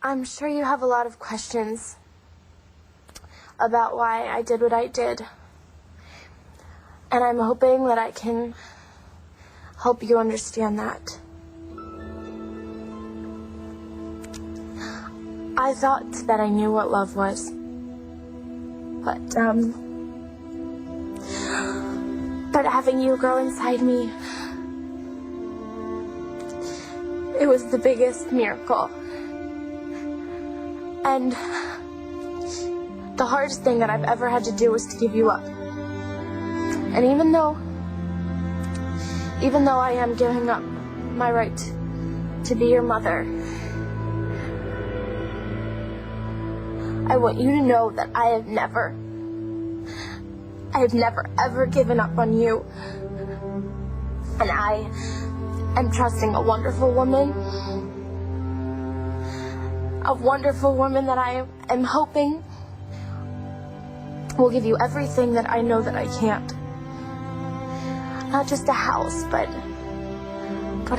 I'm sure you have a lot of questions about why I did what I did. And I'm hoping that I can help you understand that. I thought that I knew what love was. But having you grow inside me, it was the biggest miracle. And the hardest thing that I've ever had to do was to give you up. And even though I am giving up my right to be your mother, I want you to know that I have never ever given up on you. And I am trusting a wonderful woman that I am hoping will give you everything that I know that I can't. Not just a house, but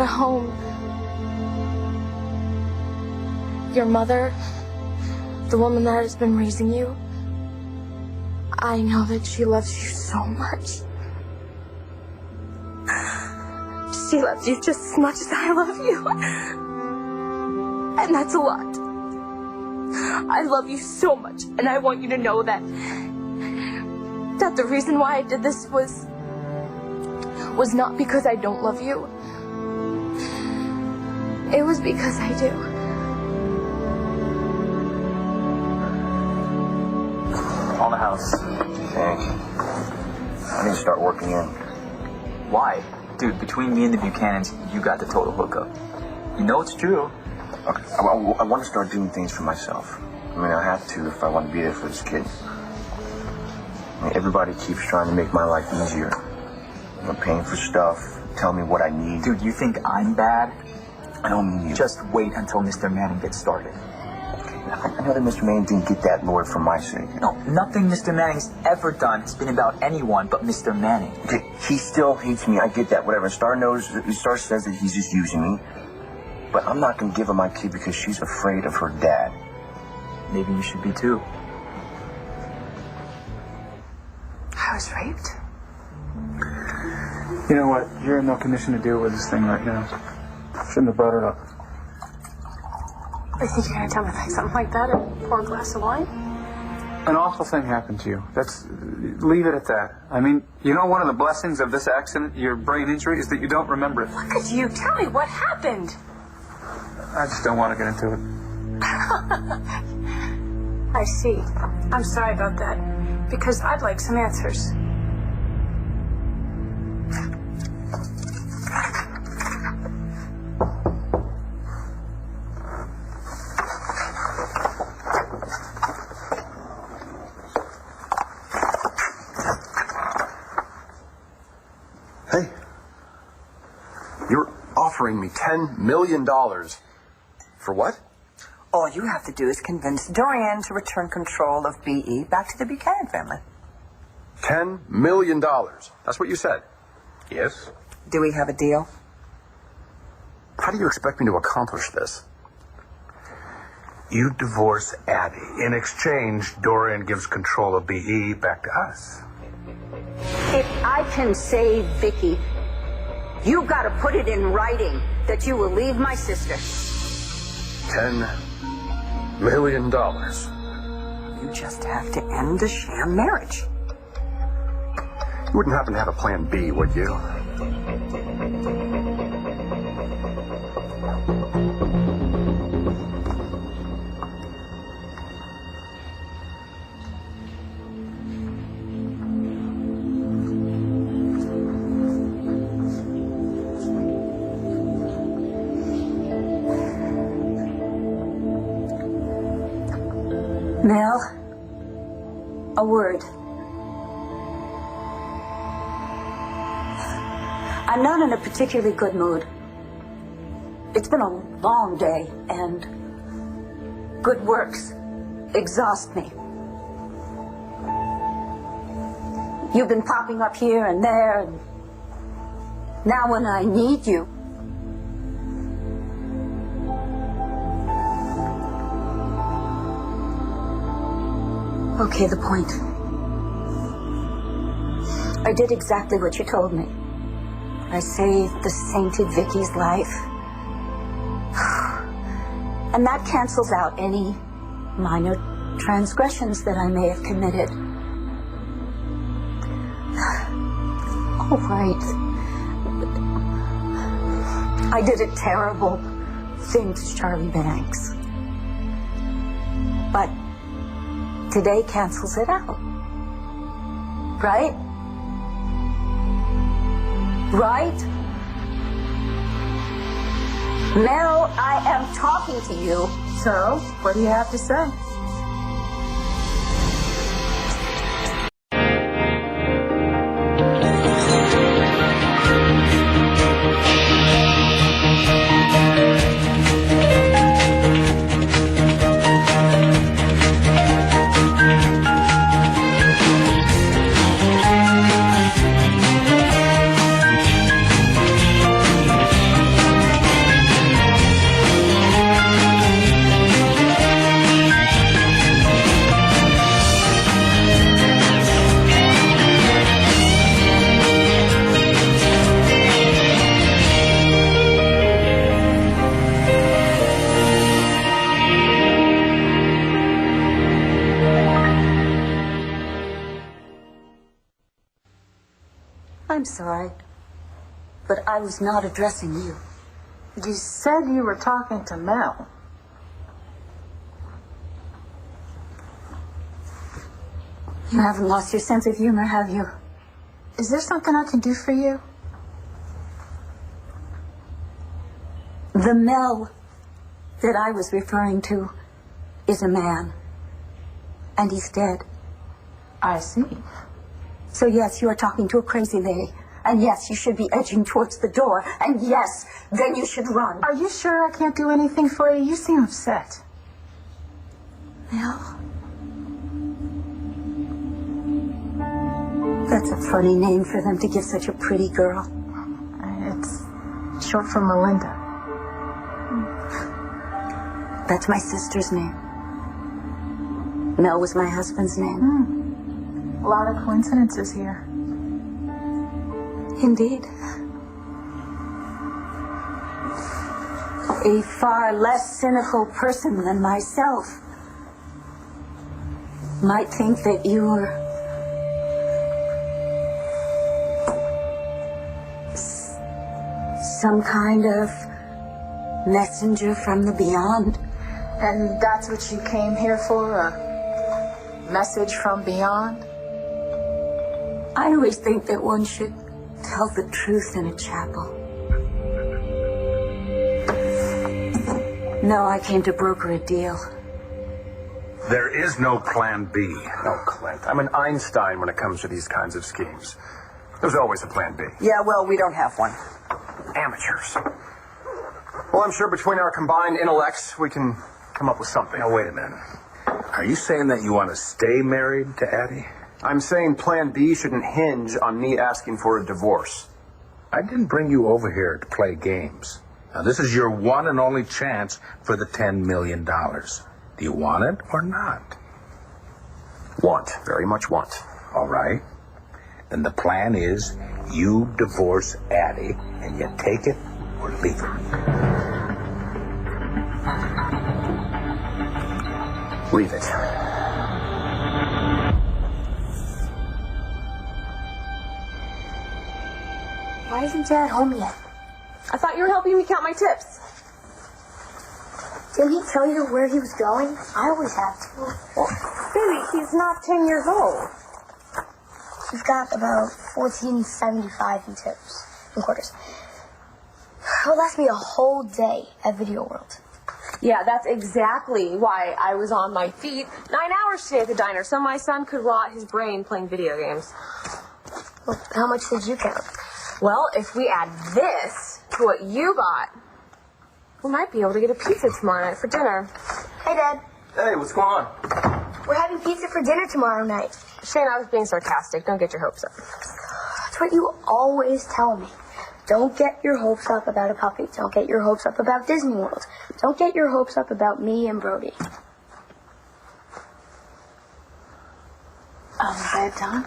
a home. Your mother, the woman that has been raising you, I know that she loves you so much. She loves you just as much as I love you. And that's a lot. I love you so much, and I want you to know that the reason why I did this was not because I don't love you. It was because I do. On the house. Thanks. I need to start working in. Why? Dude, between me and the Buchanans, you got the total hookup. You know it's true. Okay, I want to start doing things for myself. I mean, I have to if I want to be there for this kid. I mean, everybody keeps trying to make my life easier. You know, paying for stuff, telling me what I need. Dude, you think I'm bad? I don't mean you. Just wait until Mr. Manning gets started. I know that Mr. Manning didn't get that lawyer for my sake. No, nothing Mr. Manning's ever done has been about anyone but Mr. Manning. Okay, he still hates me. I get that, whatever. Star says that he's just using me. But I'm not going to give her my kid because she's afraid of her dad. Maybe you should be too. I was raped. You know what? You're in no condition to deal with this thing right now. Shouldn't have brought it up. I think you're going to tell me something like that and pour a glass of wine? An awful thing happened to you. Leave it at that. I mean, you know one of the blessings of this accident, your brain injury, is that you don't remember it. Look at you. Tell me what happened. I just don't want to get into it. I see. I'm sorry about that. Because I'd like some answers. Hey, you're offering me $10 million. For what? All you have to do is convince Dorian to return control of BE back to the Buchanan family. $10 million. That's what you said. Yes. Do we have a deal? How do you expect me to accomplish this? You divorce Abby. In exchange, Dorian gives control of BE back to us. If I can save Vicky, you gotta put it in writing that you will leave my sister. $10 million. You just have to end the sham marriage. You wouldn't happen to have a plan B, would you? Mel, a word. I'm not in a particularly good mood. It's been a long day, and good works exhaust me. You've been popping up here and there, and now when I need you, Okay, the point. I did exactly what you told me. I saved the sainted Vicky's life. And that cancels out any minor transgressions that I may have committed. All right. I did a terrible thing to Charlie Banks. But today cancels it out. Right? Right? Mel, I am talking to you. So, what do you have to say? I'm sorry, but I was not addressing you. You said you were talking to Mel. You haven't lost your sense of humor, have you? Is there something I can do for you? The Mel that I was referring to is a man. And he's dead. I see. So yes, you are talking to a crazy lady. And yes, you should be edging towards the door. And yes, then you should run. Are you sure I can't do anything for you? You seem upset. Mel? That's a funny name for them to give such a pretty girl. It's short for Melinda. That's my sister's name. Mel was my husband's name. A lot of coincidences here. Indeed. A far less cynical person than myself might think that you were some kind of messenger from the beyond. And that's what you came here for? A message from beyond? I always think that one should tell the truth in a chapel. No, I came to broker a deal. There is no plan B. No, Clint. I'm an Einstein when it comes to these kinds of schemes. There's always a plan B. Yeah, well, we don't have one. Amateurs. Well, I'm sure between our combined intellects, we can come up with something. Now, wait a minute. Are you saying that you want to stay married to Addie? I'm saying plan B shouldn't hinge on me asking for a divorce. I didn't bring you over here to play games. Now, this is your one and only chance for the $10 million. Do you want it or not? Want. Very much want. All right. Then the plan is you divorce Addie and you take it or leave it. Leave it. Why isn't Dad home yet? I thought you were helping me count my tips. Didn't he tell you where he was going? I always have to. Well, baby, he's not 10 years old. He's got about $14.75 in tips and quarters. It'll last me a whole day at Video World. Yeah, that's exactly why I was on my feet 9 hours today at the diner, so my son could rot his brain playing video games. Well, how much did you count? Well, if we add this to what you got, we might be able to get a pizza tomorrow night for dinner. Hey, Dad. Hey, what's going on? We're having pizza for dinner tomorrow night. Shane, I was being sarcastic. Don't get your hopes up. That's what you always tell me. Don't get your hopes up about a puppy. Don't get your hopes up about Disney World. Don't get your hopes up about me and Brody. Bad time?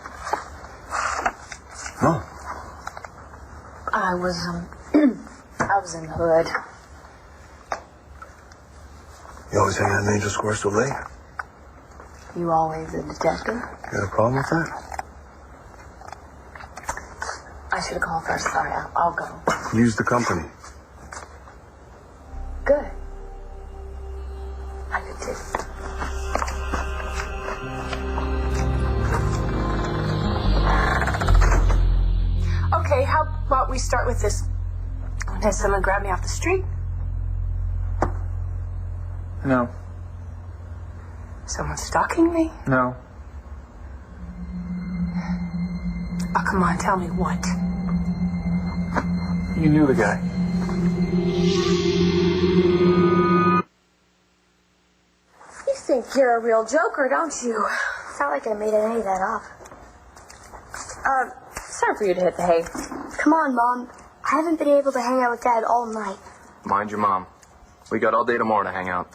No. I was in the hood. You always hang out in Angel Square so late? You always a detective? You got a problem with that? I should have called first. Sorry, I'll go. Use the company. Good. I could too. Okay, how about we start with this? Has someone grabbed me off the street? No. Someone stalking me? No. Oh, come on, tell me what. You knew the guy. You think you're a real joker, don't you? It's not like I made any of that up. It's time for you to hit the hay. Come on, Mom. I haven't been able to hang out with Dad all night. Mind your mom. We got all day tomorrow to hang out.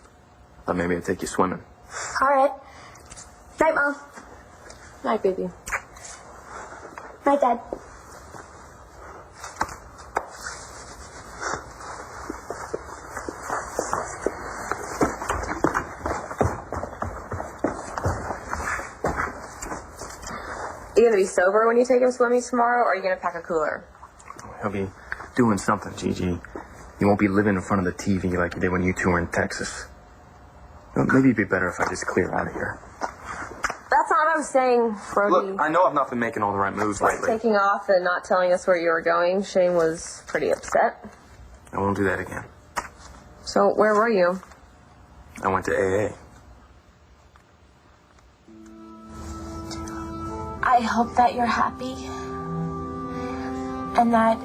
Thought maybe I'd take you swimming. All right. Night, Mom. Night, baby. Night, Dad. You gonna be sober when you take him swimming tomorrow, or are you gonna pack a cooler? He'll be doing something, Gigi. You won't be living in front of the TV like you did when you two were in Texas. Maybe it'd be better if I just clear out of here. That's not what I was saying, Brody. Look, I know I've not been making all the right moves lately. Taking off and not telling us where you were going, Shane was pretty upset. I won't do that again. So, where were you? I went to AA. I hope that you're happy. And that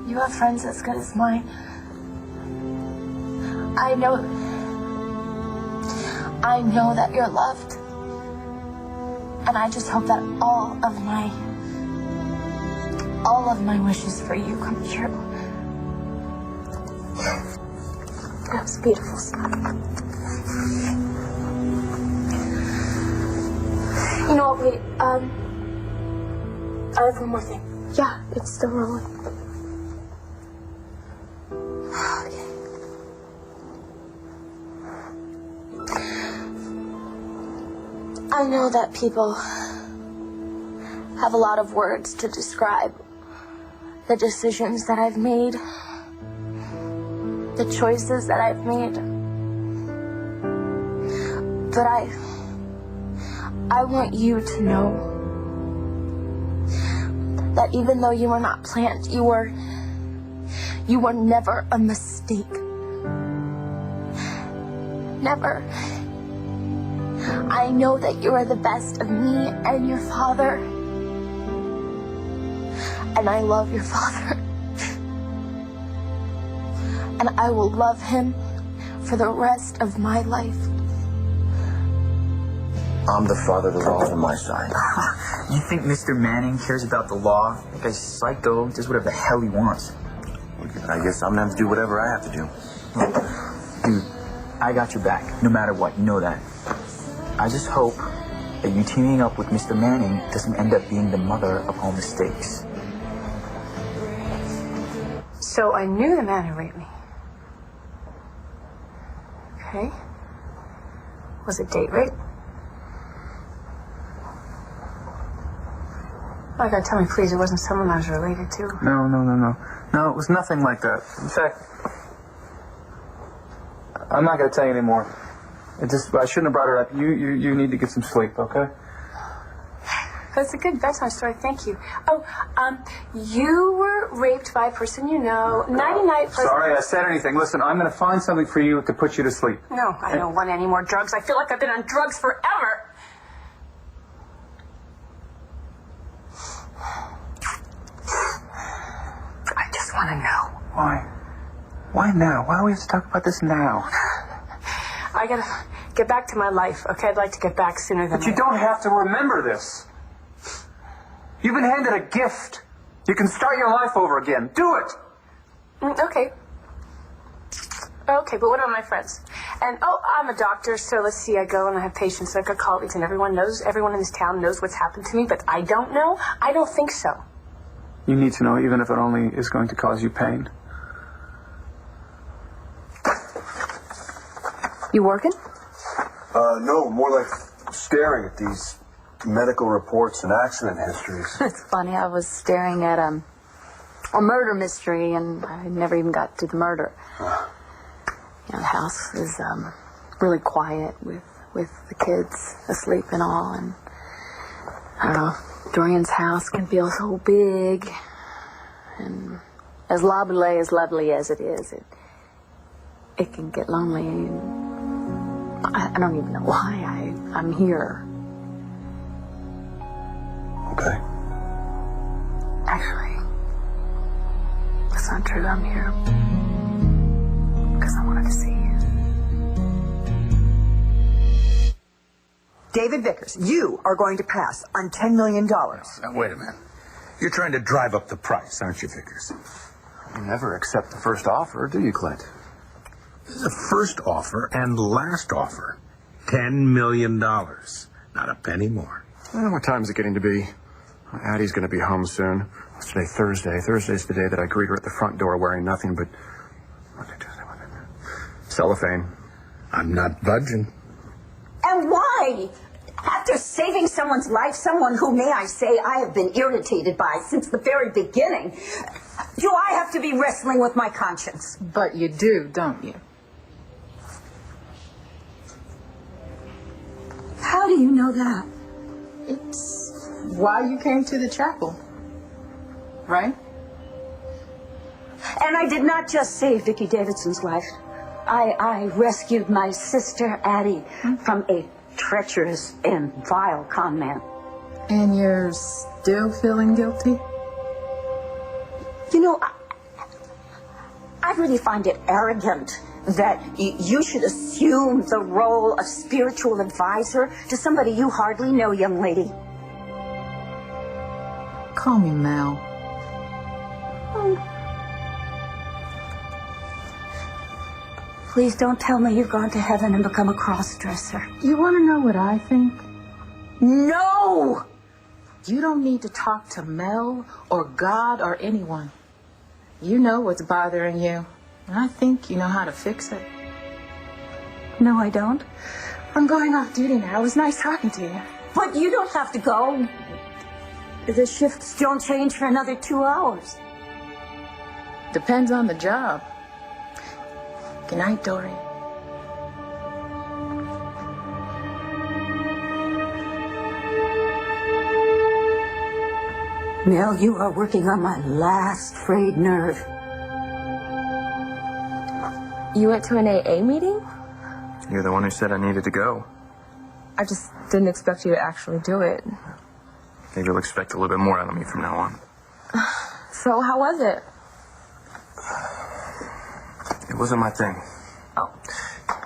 you have friends as good as mine. I know that you're loved. And I just hope that all of my wishes for you come true. That was beautiful, Scott. You know what, wait, I have one more thing. Yeah, it's still rolling. Okay. I know that people have a lot of words to describe the decisions that I've made, the choices that I've made. But I want you to know that even though you were not planned, you were never a mistake. Never. I know that you are the best of me and your father. And I love your father. And I will love him for the rest of my life. I'm the father, the law's on my side. You think Mr. Manning cares about the law? That guy's psycho, does whatever the hell he wants. I guess I'm gonna have to do whatever I have to do. Dude, I got your back, no matter what, you know that. I just hope that you teaming up with Mr. Manning doesn't end up being the mother of all mistakes. So I knew the man who raped me. Okay. Was it date rape? Oh, God, tell me, please, it wasn't someone I was related to. No. No, it was nothing like that. In fact, I'm not going to tell you anymore. I shouldn't have brought her up. You need to get some sleep, okay? That's a good bedtime story, thank you. Oh, you were raped by a person you know, 99%. Sorry I said anything. Listen, I'm going to find something for you to put you to sleep. No, I don't want any more drugs. I feel like I've been on drugs forever. I just want to know. Why? Why now? Why do we have to talk about this now? I gotta get back to my life, okay? I'd like to get back sooner than But you don't have to remember this. You've been handed a gift. You can start your life over again. Do it. Okay. Okay, but what about my friends? And, I'm a doctor, so let's see, I go and I have patients, I've got colleagues, and everyone in this town knows what's happened to me, but I don't know? I don't think so. You need to know, even if it only is going to cause you pain. You working? No, more like staring at these medical reports and accident histories. It's funny, I was staring at a murder mystery, and I never even got to the murder. You know, the house is really quiet with the kids asleep and all, and I don't know, Dorian's house can feel so big, and as lovely as it is, it can get lonely, and I don't even know why I'm here. Okay. Actually, that's not true. I'm here because I wanted to see you. David Vickers, you are going to pass on $10 million. Now, wait a minute. You're trying to drive up the price, aren't you, Vickers? You never accept the first offer, do you, Clint? This is a first offer and last offer. $10 million. Not a penny more. Well, what time is it getting to be? Addie's going to be home soon. What's today? Thursday. Thursday's the day that I greet her at the front door wearing nothing but... Monday, Tuesday, Wednesday. Cellophane. I'm not budging. And why? After saving someone's life, someone who, may I say, I have been irritated by since the very beginning, do I have to be wrestling with my conscience? But you do, don't you? How do you know that? It's why you came to the chapel, right? And I did not just save Vicki Davidson's life. I rescued my sister, Addie, from a treacherous and vile con man. And you're still feeling guilty? You know, I really find it arrogant that you should assume the role of spiritual advisor to somebody you hardly know, young lady. Call me Mel. Please don't tell me you've gone to heaven and become a cross-dresser. You want to know what I think? No! You don't need to talk to Mel or God or anyone. You know what's bothering you. And I think you know how to fix it. No, I don't. I'm going off duty now. It was nice talking to you. But you don't have to go. The shifts don't change for another 2 hours. Depends on the job. Good night, Dorian. Mel, you are working on my last frayed nerve. You went to an AA meeting? You're the one who said I needed to go. I just didn't expect you to actually do it. Maybe you'll expect a little bit more out of me from now on. So, how was it? It wasn't my thing. Oh.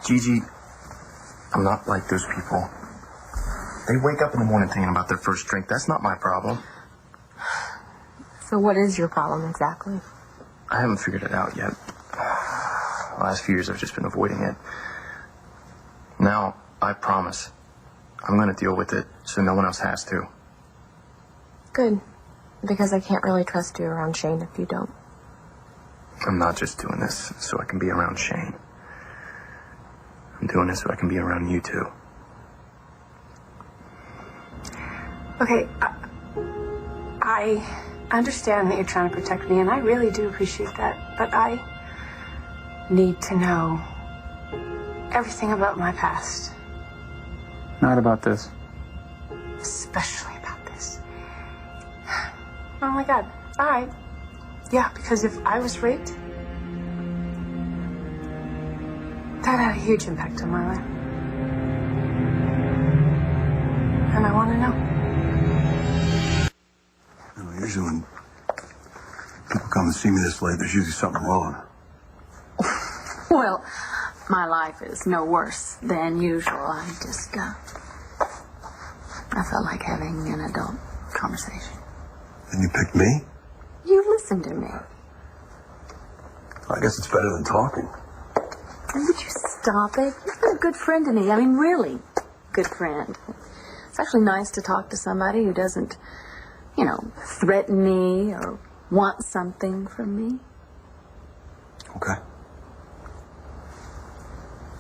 Gigi, I'm not like those people. They wake up in the morning thinking about their first drink. That's not my problem. So what is your problem exactly? I haven't figured it out yet. The last few years I've just been avoiding it. Now, I promise, I'm going to deal with it so no one else has to. Good. Because I can't really trust you around Shane if you don't. I'm not just doing this so I can be around Shane. I'm doing this so I can be around you too. Okay, I understand that you're trying to protect me, and I really do appreciate that, but I need to know everything about my past. Not about this. Especially about this. Oh my God. All right. Yeah, because if I was raped, that had a huge impact on my life. And I want to know. Usually when people come and see me this late, there's usually something wrong. Well, my life is no worse than usual. I just, I felt like having an adult conversation. And you picked me? You listened to me. I guess it's better than talking. Would you stop it? You've been a good friend to me. I mean, really good friend. It's actually nice to talk to somebody who doesn't, threaten me or want something from me. Okay.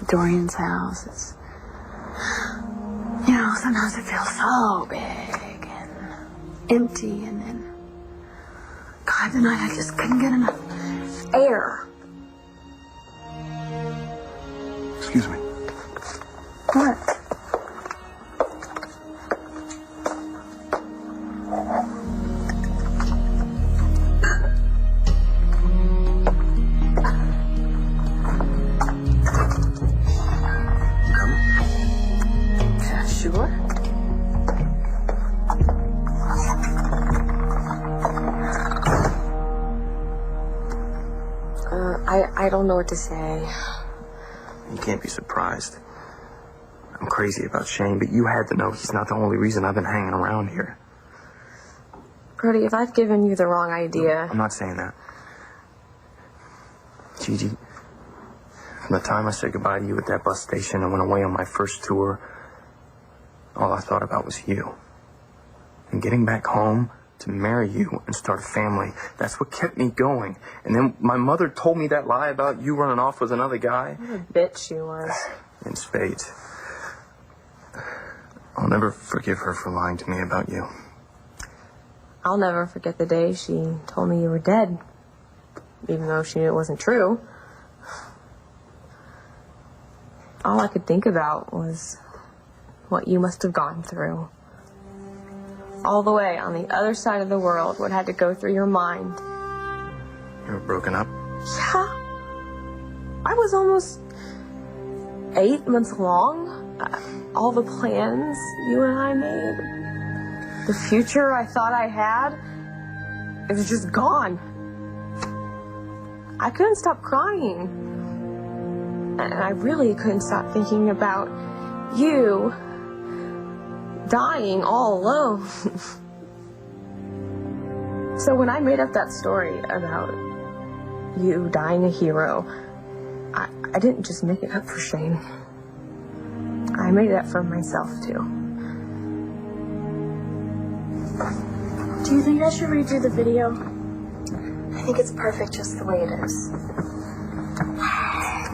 Dorian's house, it's, sometimes it feels so big and empty, and then, God, tonight I just couldn't get enough air. Excuse me. What? Sure. I don't know what to say. You can't be surprised. I'm crazy about Shane, but you had to know he's not the only reason I've been hanging around here. Brody, if I've given you the wrong idea... I'm not saying that. Gigi, from the time I said goodbye to you at that bus station and went away on my first tour, all I thought about was you. And getting back home to marry you and start a family, that's what kept me going. And then my mother told me that lie about you running off with another guy. What a bitch she was. In spades. I'll never forgive her for lying to me about you. I'll never forget the day she told me you were dead, even though she knew it wasn't true. All I could think about was what you must have gone through. All the way on the other side of the world, what had to go through your mind. You were broken up? Yeah. I was almost 8 months along. All the plans you and I made, the future I thought I had, it was just gone. I couldn't stop crying. And I really couldn't stop thinking about you dying all alone. So when I made up that story about you dying a hero, I didn't just make it up for Shane. I made it up for myself, too. Do you think I should redo the video? I think it's perfect just the way it is.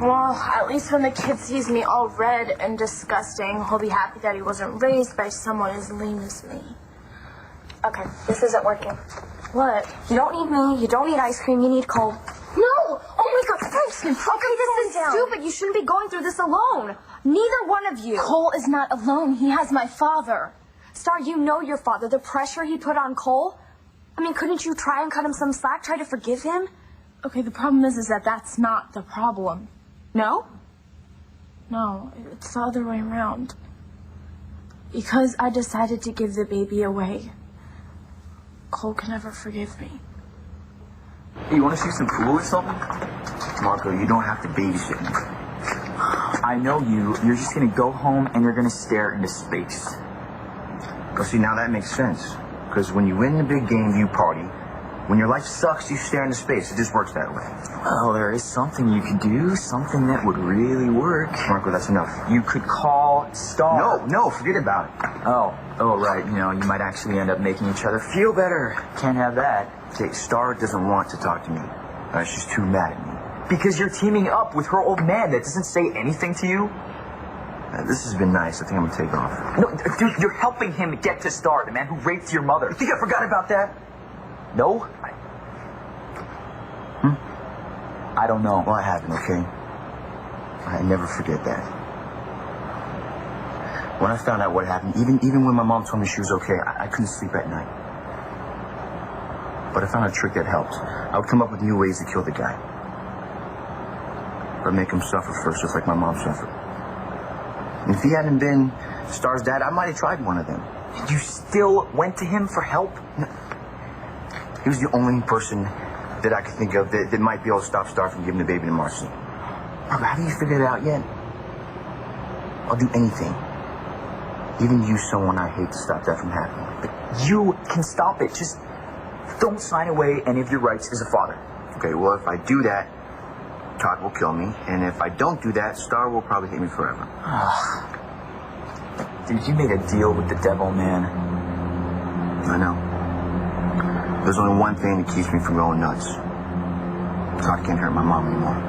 Well, at least when the kid sees me all red and disgusting, he'll be happy that he wasn't raised by someone as lame as me. Okay, this isn't working. What? You don't need me, you don't need ice cream, you need Cole. No! Oh my God, Frankston! Okay, this is stupid. You shouldn't be going through this alone. Neither one of you. Cole is not alone. He has my father. Star, you know your father. The pressure he put on Cole. I mean, couldn't you try and cut him some slack? Try to forgive him? Okay, the problem is that that's not the problem. No? No, it's the other way around. Because I decided to give the baby away, Cole can never forgive me. Hey, you want to see some pool or something? Marco, you don't have to babysit me. I know you. You're just going to go home and you're going to stare into space. Well, see, now that makes sense. Because when you win the big game, you party. When your life sucks, you stare into space. It just works that way. Well, there is something you could do. Something that would really work. Marco, that's enough. You could call Star. No, forget about it. Oh, right. You might actually end up making each other feel better. Can't have that. Okay, Star doesn't want to talk to me. She's too mad at me. Because you're teaming up with her old man that doesn't say anything to you? This has been nice. I think I'm going to take off. No, dude, you're helping him get to Star, the man who raped your mother. You think I forgot about that? No? I don't know. Well, I haven't, okay? I never forget that. When I found out what happened, even when my mom told me she was okay, I couldn't sleep at night. But I found a trick that helped. I would come up with new ways to kill the guy. But make him suffer first, just like my mom suffered. And if he hadn't been Star's dad, I might have tried one of them. You still went to him for help? No. He was the only person that I could think of that might be able to stop Star from giving the baby to Marcy. Marco, haven't you figured it out yet? I'll do anything. Even use someone I hate to stop that from happening. But you can stop it. Just don't sign away any of your rights as a father. Okay, well, if I do that, Todd will kill me, and if I don't do that, Star will probably hate me forever. Dude, you made a deal with the devil, man. I know. There's only one thing that keeps me from going nuts. Todd can't hurt my mom anymore.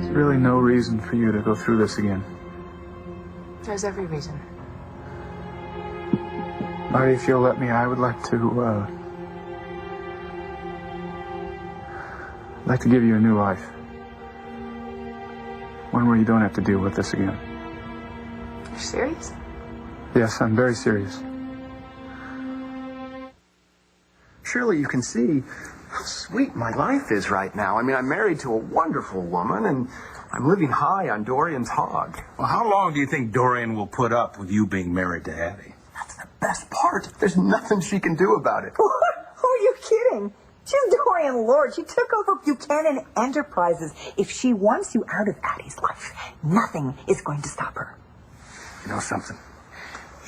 There's really no reason for you to go through this again. There's every reason. Marty, if you'll let me, I would like to give you a new life. One where you don't have to deal with this again. You're serious? Yes, I'm very serious. Surely you can see how sweet my life is right now. I mean, I'm married to a wonderful woman, and I'm living high on Dorian's hog. Well, how long do you think Dorian will put up with you being married to Hattie? That's the best part. There's nothing she can do about it. Who are you kidding? She's Dorian Lord. She took over Buchanan Enterprises. If she wants you out of Addie's life, nothing is going to stop her. You know something?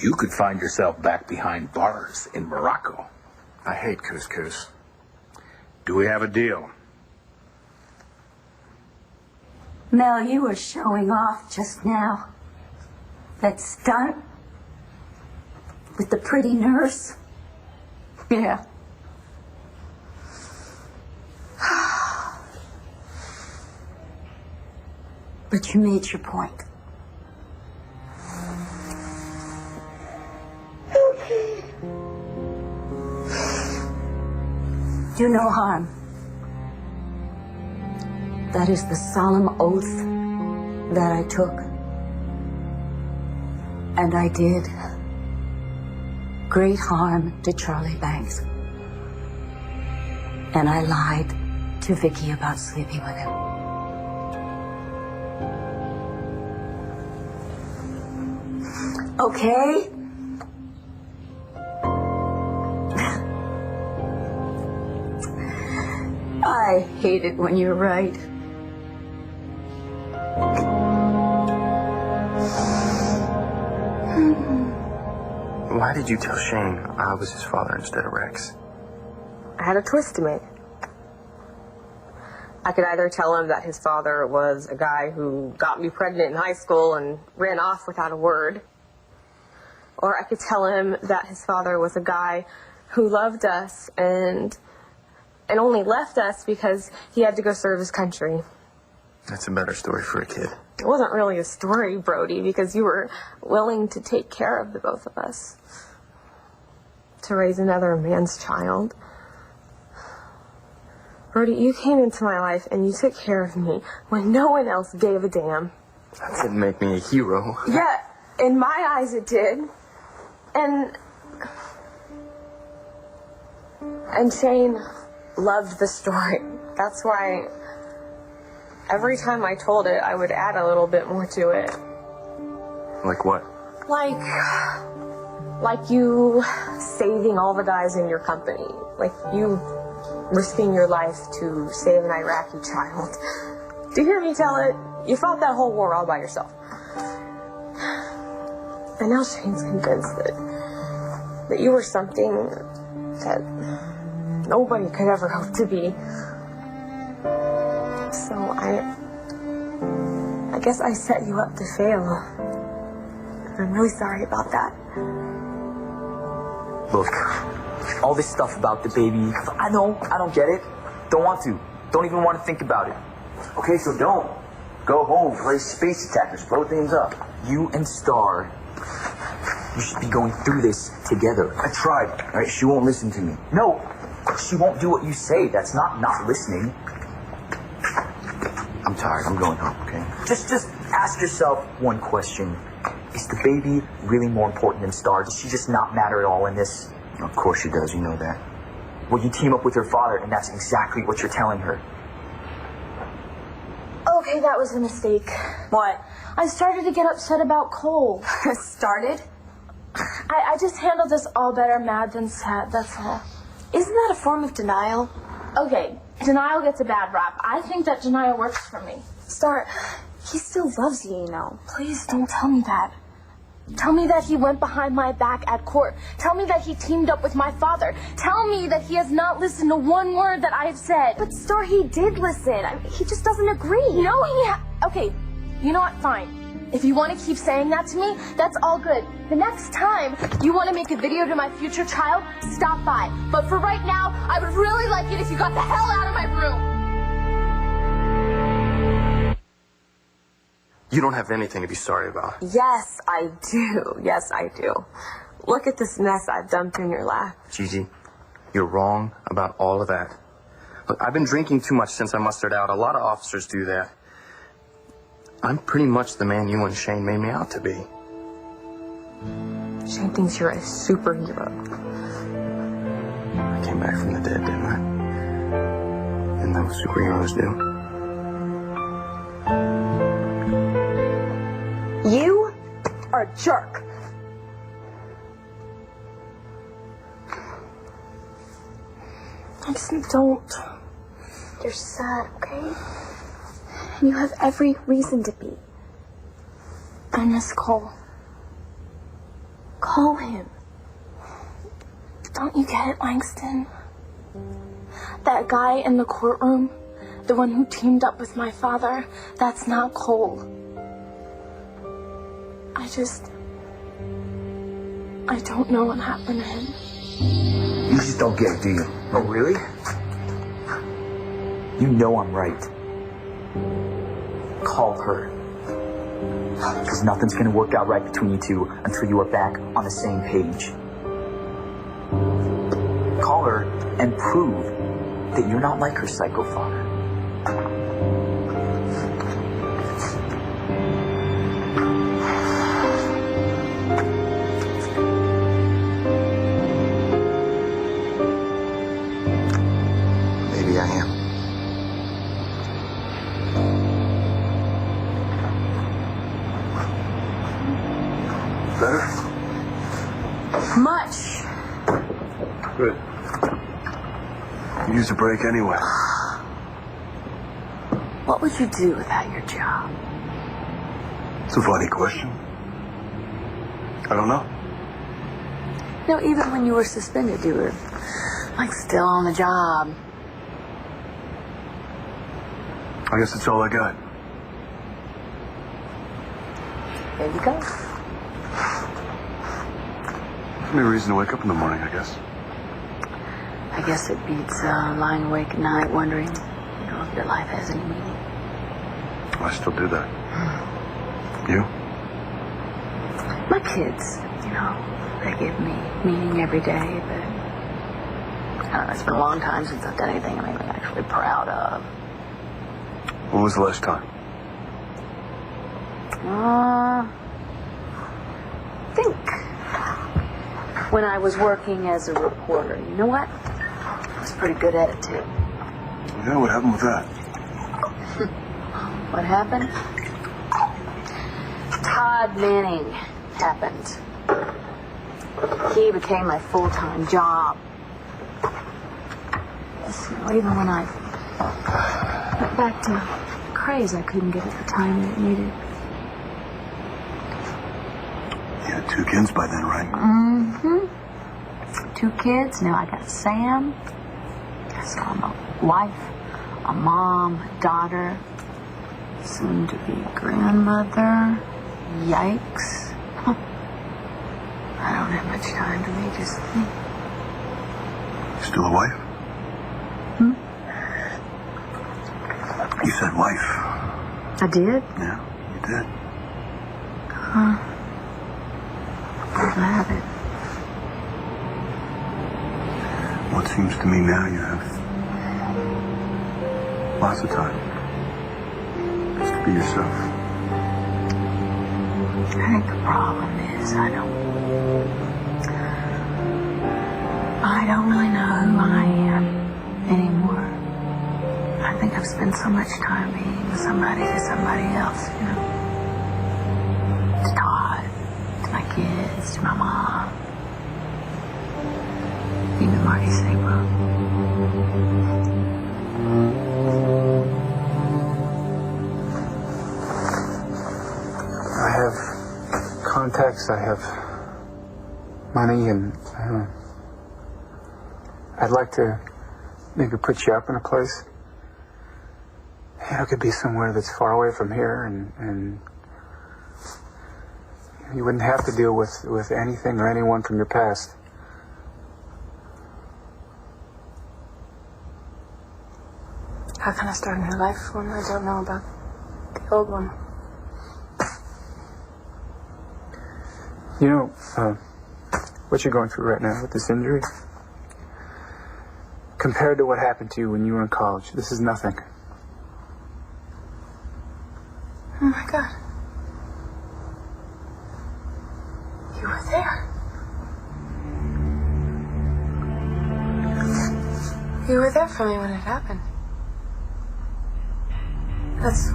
You could find yourself back behind bars in Morocco. I hate couscous. Do we have a deal? Mel, you were showing off just now. That stunt with the pretty nurse. Yeah. But you made your point. Do no harm. That is the solemn oath that I took. And I did great harm to Charlie Banks. And I lied to Vicky about sleeping with him. Okay? I hate it when you're right. Why did you tell Shane I was his father instead of Rex? I had a choice to make. I could either tell him that his father was a guy who got me pregnant in high school and ran off without a word. Or I could tell him that his father was a guy who loved us and only left us because he had to go serve his country. That's a better story for a kid. It wasn't really a story, Brody, because you were willing to take care of the both of us. To raise another man's child. Brody, you came into my life and you took care of me when no one else gave a damn. That didn't make me a hero. Yeah, in my eyes it did. And Shane loved the story. That's why every time I told it, I would add a little bit more to it. Like what? Like you saving all the guys in your company. Like you risking your life to save an Iraqi child. Do you hear me tell it? You fought that whole war all by yourself. And now Shane's convinced that you were something that nobody could ever hope to be. So I guess I set you up to fail. I'm really sorry about that. Look, all this stuff about the baby, I know, I don't get it. Don't want to. Don't even want to think about it. Okay, so don't. Go home, play space attackers, blow things up. You and Star, you should be going through this together. I tried, right? She won't listen to me. No, she won't do what you say. That's not listening. I'm tired. I'm going home, okay? Just ask yourself one question. Is the baby really more important than Star? Does she just not matter at all in this? Of course she does. You know that. Well, you team up with her father, and that's exactly what you're telling her. Okay, that was a mistake. What? I started to get upset about Cole. Started? I just handled this all better mad than sad, that's all. Isn't that a form of denial? Okay, denial gets a bad rap. I think that denial works for me. Star, he still loves you, you know. Please don't tell me that. Tell me that he went behind my back at court. Tell me that he teamed up with my father. Tell me that he has not listened to one word that I have said. But Star, he did listen. I mean, he just doesn't agree. No, okay, you know what? Fine. If you want to keep saying that to me, that's all good. The next time you want to make a video to my future child, stop by. But for right now, I would really like it if you got the hell out of my room. You don't have anything to be sorry about. Yes, I do. Yes, I do. Look at this mess I've dumped in your lap. Gigi, you're wrong about all of that. Look, I've been drinking too much since I mustered out. A lot of officers do that. I'm pretty much the man you and Shane made me out to be. Shane thinks you're a superhero. I came back from the dead, didn't I? Isn't that what superheroes do? You are a jerk. Langston, don't. You're sad, okay? And you have every reason to be. I miss Cole. Call him. Don't you get it, Langston? That guy in the courtroom, the one who teamed up with my father, that's not Cole. I don't know what happened to him. You just don't get it, do you? Oh, really? You know I'm right. Call her. Because nothing's gonna work out right between you two until you are back on the same page. Call her and prove that you're not like her psycho father. Maybe I am. Better? Much. Good. You used a break anyway. What would you do without your job? It's a funny question. I don't know. You know, even when you were suspended, you were, like, still on the job. I guess that's all I got. There you go. Give me a reason to wake up in the morning, I guess. I guess it beats lying awake at night wondering, if your life has any meaning. I still do that. You? My kids, they give me meaning every day, but I don't know, it's been a long time since I've done anything I'm actually proud of. When was the last time? I think when I was working as a reporter. You know what? I was pretty good at it, too. Yeah, what happened with that? What happened? Todd Manning happened. He became my full-time job. Yes, even when I went back to craze, I couldn't give it the time that it needed. You had 2 kids by then, right? Mm-hmm. 2 kids. Now I got Sam. So I'm a wife, a mom, a daughter, soon to be grandmother. Yikes. I don't have much time to be just me. Still a wife? You said wife. I did? Yeah, you did. I'm glad it. Well, it seems to me now you have lots of time. Just to be yourself. I think the problem is I don't really know who I am anymore. I think I've spent so much time being somebody to somebody else, To Todd, to my kids, to my mom, even Marty Saybrook. I have contacts, I have money, and I'd like to maybe put you up in a place. You know, it could be somewhere that's far away from here, and you wouldn't have to deal with anything or anyone from your past. How can I start a new life when I don't know about the old one? You know, what you're going through right now with this injury, compared to what happened to you when you were in college, this is nothing. Oh my God. You were there. You were there for me when it happened. That's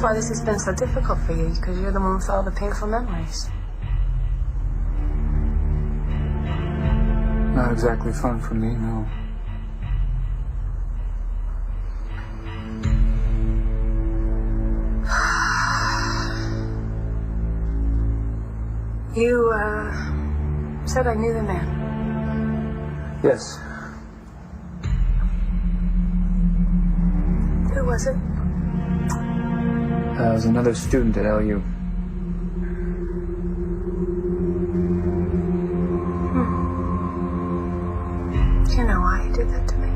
why this has been so difficult for you, because you're the one with all the painful memories. Not exactly fun for me, no. You, said I knew the man. Yes. Who was it? I was another student at LU. Do you know why he did that to me?